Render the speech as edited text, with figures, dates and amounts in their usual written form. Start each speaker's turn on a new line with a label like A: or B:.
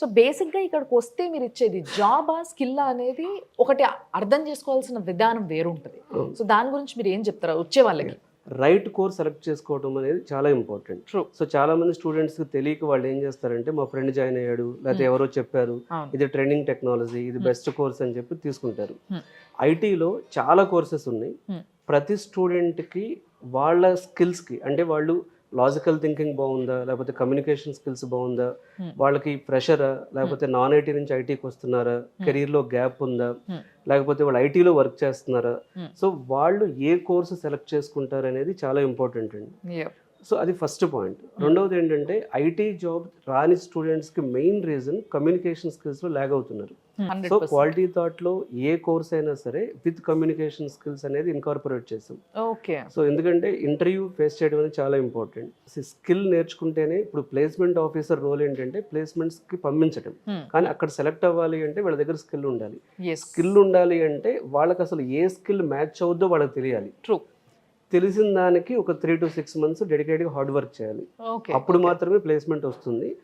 A: So బేసిక్‌గా ఇక్కడికొస్తే మీరిచ్చేది జాబా? Scilla? అనేది ఒకటి అర్థం చేసుకోవాల్సిన విధానం వేరుంటది. సో దాని గురించి మీరేం చెప్తారు వచ్చే వాళ్ళకి?
B: రైట్ కోర్స్ సెలెక్ట్ చేసుకోవడం అనేది చాలా ఇంపార్టెంట్.
A: ట్రూ.
B: సో చాలా మంది స్టూడెంట్స్కి తెలియక వాళ్ళు ఏం చేస్తారంటే మా ఫ్రెండ్ జాయిన్ అయ్యాడు, లేకపోతే ఎవరో చెప్పారు,
A: అవును.
B: ఇది ట్రెండింగ్ టెక్నాలజీ, ఇది బెస్ట్ కోర్స్ అని చెప్పి తీసుకుంటారు.
A: Hmm.
B: ఐటీలో చాలా కోర్సెస్ ఉన్నాయి.
A: Hmm.
B: ప్రతి స్టూడెంట్కి వాళ్ళ స్కిల్స్కి, అంటే వాళ్ళు లాజికల్ థింకింగ్ బాగుందా, లేకపోతే కమ్యూనికేషన్ స్కిల్స్ బాగుందా, వాళ్ళకి ప్రెషరా, లేకపోతే నాన్ ఐటీ నుంచి ఐటీకి వస్తున్నారా, కెరీర్లో గ్యాప్ ఉందా, లేకపోతే వాళ్ళు ఐటీలో వర్క్ చేస్తున్నారా, సో వాళ్ళు ఏ కోర్సు సెలెక్ట్ చేసుకుంటారు అనేది చాలా ఇంపార్టెంట్ అండి.
A: యాహ్!
B: సో అది ఫస్ట్ పాయింట్. రెండవది ఏంటంటే ఐటీ జాబ్ రాని స్టూడెంట్స్కి మెయిన్ రీజన్ కమ్యూనికేషన్ స్కిల్స్లో ల్యాగ్ అవుతున్నారు. సో
A: 100%.
B: క్వాలిటీ థాట్లో ఏ కోర్స్ అయినా సరే విత్ కమ్యూనికేషన్ స్కిల్స్ అనేది ఇన్కార్పొరేట్ చేస్తాం.
A: ఓకే.
B: సో ఎందుకంటే ఇంటర్వ్యూ ఫేస్ చేయడం అనేది చాలా ఇంపార్టెంట్. స్కిల్ నేర్చుకుంటేనే, ఇప్పుడు ప్లేస్మెంట్ ఆఫీసర్ రోల్ ఏంటంటే ప్లేస్మెంట్స్కి పంపించడం, కానీ అక్కడ సెలెక్ట్ అవ్వాలి అంటే వాళ్ళ దగ్గర స్కిల్ ఉండాలి.
A: యెస్.
B: స్కిల్ ఉండాలి అంటే వాళ్ళకి అసలు ఏ స్కిల్ మ్యాచ్ అవుద్దో వాళ్ళకి తెలియాలి.
A: ట్రూ.
B: తెలిసిన దానికి ఒక 3 to 6 months డెడికేట్గా హార్డ్ వర్క్ చేయాలి.
A: ఓకే.
B: అప్పుడు మాత్రమే ప్లేస్మెంట్ వస్తుంది.